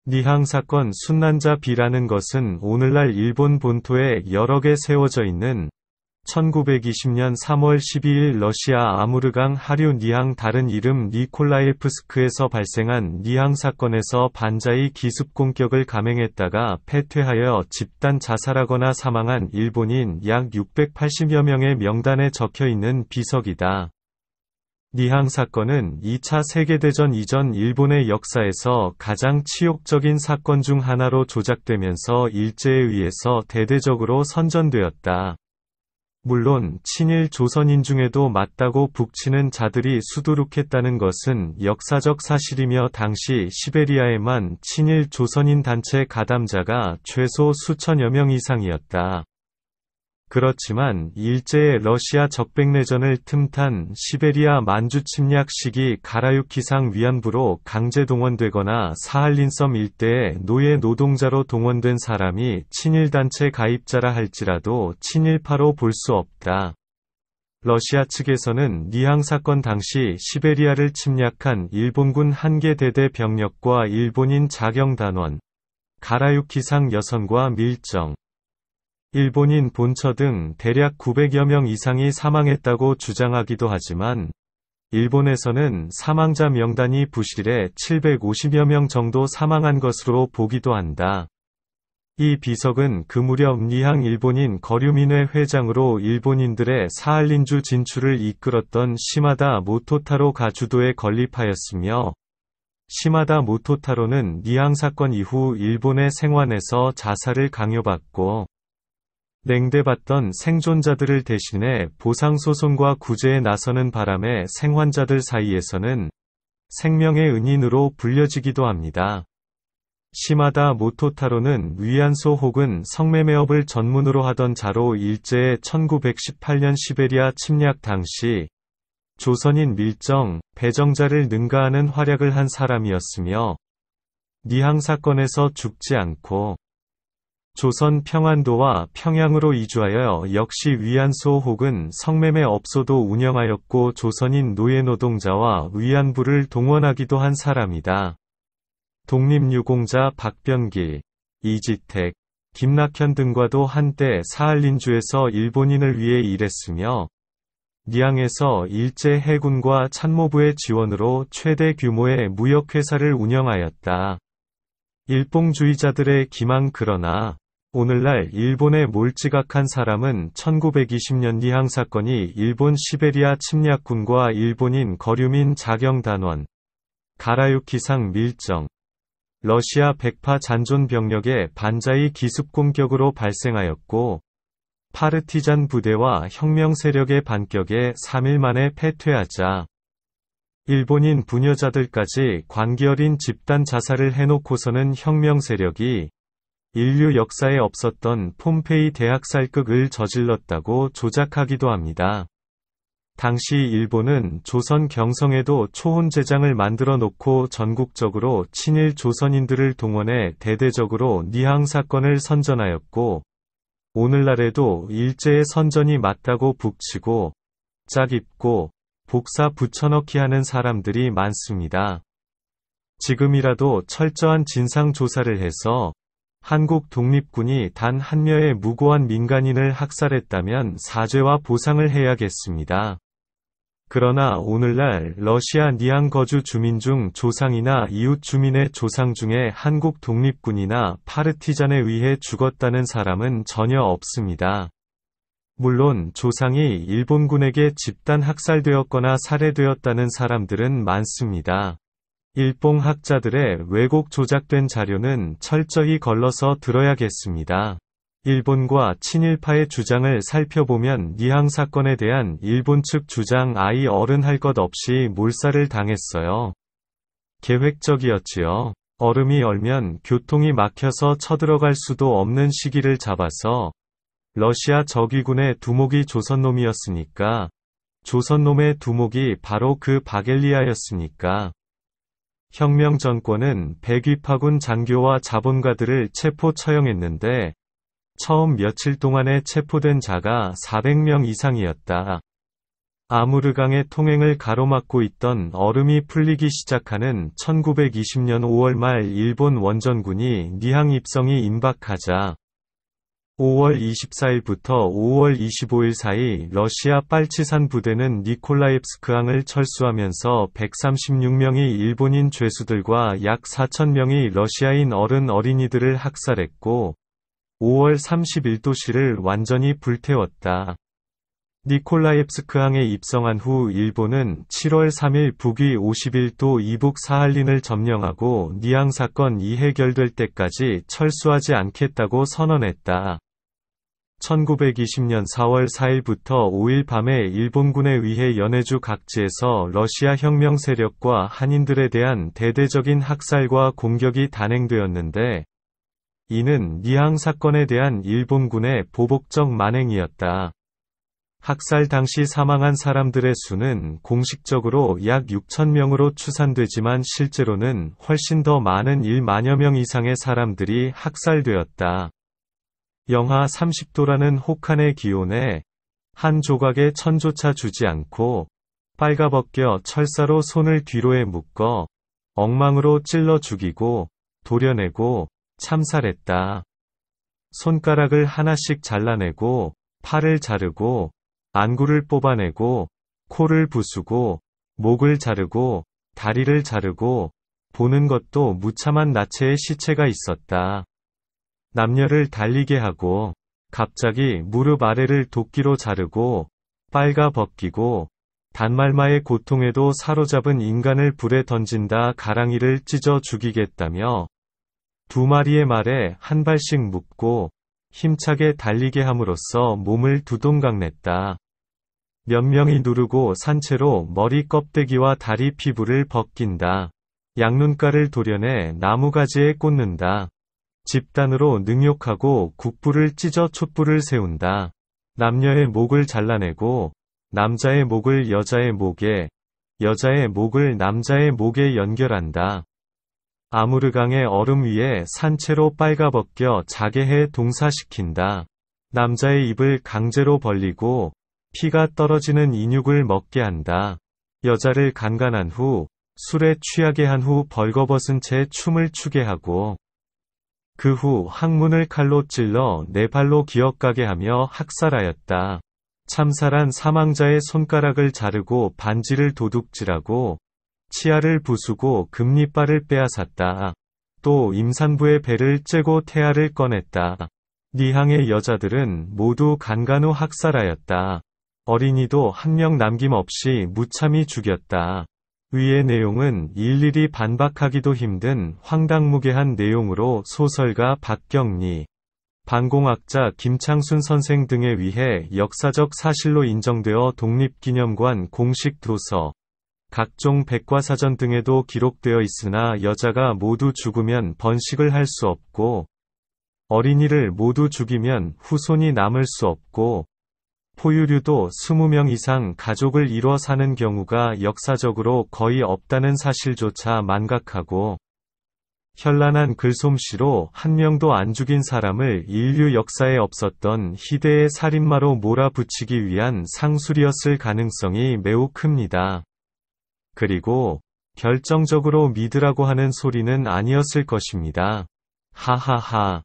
니항 사건 순난자 비라는 것은 오늘날 일본 본토에 여러 개 세워져 있는 1920년 3월 12일 러시아 아무르강 하류 니항 다른 이름 니콜라예프스크에서 발생한 니항 사건에서 반자이 기습 공격을 감행했다가 패퇴하여 집단 자살하거나 사망한 일본인 약 680여 명의 명단에 적혀 있는 비석이다. 니항 사건은 2차 세계대전 이전 일본의 역사에서 가장 치욕적인 사건 중 하나로 조작되면서 일제에 의해서 대대적으로 선전되었다. 물론 친일 조선인 중에도 맞다고 북치는 자들이 수두룩했다는 것은 역사적 사실이며 당시 시베리아에만 친일 조선인 단체 가담자가 최소 수천여 명 이상이었다. 그렇지만 일제의 러시아 적백내전을 틈탄 시베리아 만주 침략 시기 가라유키상 위안부로 강제 동원되거나 사할린섬 일대의 노예 노동자로 동원된 사람이 친일단체 가입자라 할지라도 친일파로 볼 수 없다. 러시아 측에서는 니항 사건 당시 시베리아를 침략한 일본군 한개 대대 병력과 일본인 자경단원, 가라유키상 여선과 밀정, 일본인 본처 등 대략 900여 명 이상이 사망했다고 주장하기도 하지만 일본에서는 사망자 명단이 부실해 750여 명 정도 사망한 것으로 보기도 한다. 이 비석은 그 무렵 니항 일본인 거류민회 회장으로 일본인들의 사할린주 진출을 이끌었던 시마다 모토타로가 주도에 건립하였으며 시마다 모토타로는 니항 사건 이후 일본의 생환에서 자살을 강요받고 냉대받던 생존자들을 대신해 보상소송과 구제에 나서는 바람에 생환자들 사이에서는 생명의 은인으로 불려지기도 합니다. 시마다 모토타로는 위안소 혹은 성매매업을 전문으로 하던 자로 일제의 1918년 시베리아 침략 당시 조선인 밀정, 배정자를 능가하는 활약을 한 사람이었으며 니항 사건에서 죽지 않고 조선 평안도와 평양으로 이주하여 역시 위안소 혹은 성매매 업소도 운영하였고 조선인 노예노동자와 위안부를 동원하기도 한 사람이다. 독립유공자 박변길, 이지택, 김낙현 등과도 한때 사할린주에서 일본인을 위해 일했으며 니항에서 일제 해군과 참모부의 지원으로 최대 규모의 무역회사를 운영하였다. 일봉주의자들의 기망. 그러나 오늘날 일본에 몰지각한 사람은 1920년 니항 사건이 일본 시베리아 침략군과 일본인 거류민 자경단원, 가라유키상 밀정, 러시아 백파 잔존 병력의 반자이 기습 공격으로 발생하였고 파르티잔 부대와 혁명 세력의 반격에 3일 만에 패퇴하자 일본인 부녀자들까지 관계어린 집단 자살을 해놓고서는 혁명 세력이 인류 역사에 없었던 폼페이 대학살극을 저질렀다고 조작하기도 합니다. 당시 일본은 조선 경성에도 초혼제장을 만들어 놓고 전국적으로 친일 조선인들을 동원해 대대적으로 니항 사건을 선전하였고 오늘날에도 일제의 선전이 맞다고 북치고 짝입고 복사 붙여넣기 하는 사람들이 많습니다. 지금이라도 철저한 진상조사를 해서 한국 독립군이 단 한 명의 무고한 민간인을 학살했다면 사죄와 보상을 해야겠습니다. 그러나 오늘날 러시아 니항 거주 주민 중 조상이나 이웃 주민의 조상 중에 한국 독립군이나 파르티잔에 의해 죽었다는 사람은 전혀 없습니다. 물론 조상이 일본군에게 집단 학살되었거나 살해되었다는 사람들은 많습니다. 일봉 학자들의 왜곡 조작된 자료는 철저히 걸러서 들어야겠습니다. 일본과 친일파의 주장을 살펴보면 니항 사건에 대한 일본 측 주장 아이 어른 할 것 없이 몰살을 당했어요. 계획적이었지요. 얼음이 얼면 교통이 막혀서 쳐들어갈 수도 없는 시기를 잡아서 러시아 적위군의 두목이 조선놈이었으니까 조선놈의 두목이 바로 그 바겔리아였으니까 혁명 정권은 백위파군 장교와 자본가들을 체포 처형했는데 처음 며칠 동안에 체포된 자가 400명 이상이었다. 아무르강의 통행을 가로막고 있던 얼음이 풀리기 시작하는 1920년 5월 말 일본 원전군이 니항 입성이 임박하자 5월 24일부터 5월 25일 사이 러시아 빨치산 부대는 니콜라옙스크항을 철수하면서 136명의 일본인 죄수들과 약 4,000명의 러시아인 어린이들을 학살했고 5월 31도시를 완전히 불태웠다. 니콜라옙스크항에 입성한 후 일본은 7월 3일 북위 51도 이북 사할린을 점령하고 니항 사건이 해결될 때까지 철수하지 않겠다고 선언했다. 1920년 4월 4일부터 5일 밤에 일본군에 의해 연해주 각지에서 러시아 혁명 세력과 한인들에 대한 대대적인 학살과 공격이 단행되었는데, 이는 니항 사건에 대한 일본군의 보복적 만행이었다. 학살 당시 사망한 사람들의 수는 공식적으로 약 6,000명으로 추산되지만 실제로는 훨씬 더 많은 1만여 명 이상의 사람들이 학살되었다. 영하 30도라는 혹한의 기온에 한 조각의 천조차 주지 않고 빨가벗겨 철사로 손을 뒤로에 묶어 엉망으로 찔러 죽이고 도려내고 참살했다. 손가락을 하나씩 잘라내고 팔을 자르고 안구를 뽑아내고 코를 부수고 목을 자르고 다리를 자르고 보는 것도 무참한 나체의 시체가 있었다. 남녀를 달리게 하고 갑자기 무릎 아래를 도끼로 자르고 빨가 벗기고 단말마의 고통에도 사로잡은 인간을 불에 던진다 가랑이를 찢어 죽이겠다며 두 마리의 말에 한 발씩 묶고 힘차게 달리게 함으로써 몸을 두동강냈다. 몇 명이 누르고 산채로 머리 껍데기와 다리 피부를 벗긴다. 양눈가를 도려내 나무가지에 꽂는다. 집단으로 능욕하고 국부를 찢어 촛불을 세운다. 남녀의 목을 잘라내고 남자의 목을 여자의 목에, 여자의 목을 남자의 목에 연결한다. 아무르강의 얼음 위에 산채로 빨가벗겨 자게 해 동사시킨다. 남자의 입을 강제로 벌리고 피가 떨어지는 인육을 먹게 한다. 여자를 강간한 후 술에 취하게 한 후 벌거벗은 채 춤을 추게 하고 그 후 항문을 칼로 찔러 네 발로 기어가게 하며 학살하였다. 참살한 사망자의 손가락을 자르고 반지를 도둑질하고 치아를 부수고 금리빨을 빼앗았다. 또 임산부의 배를 째고 태아를 꺼냈다. 니항의 여자들은 모두 간간 후 학살하였다. 어린이도 한 명 남김없이 무참히 죽였다. 위의 내용은 일일이 반박하기도 힘든 황당무계한 내용으로 소설가 박경리, 방공학자 김창순 선생 등에 의해 역사적 사실로 인정되어 독립기념관 공식 도서, 각종 백과사전 등에도 기록되어 있으나 여자가 모두 죽으면 번식을 할 수 없고 어린이를 모두 죽이면 후손이 남을 수 없고 포유류도 20명 이상 가족을 이뤄 사는 경우가 역사적으로 거의 없다는 사실조차 만각하고 현란한 글솜씨로 한 명도 안 죽인 사람을 인류 역사에 없었던 희대의 살인마로 몰아붙이기 위한 상술이었을 가능성이 매우 큽니다. 그리고 결정적으로 믿으라고 하는 소리는 아니었을 것입니다. 하하하.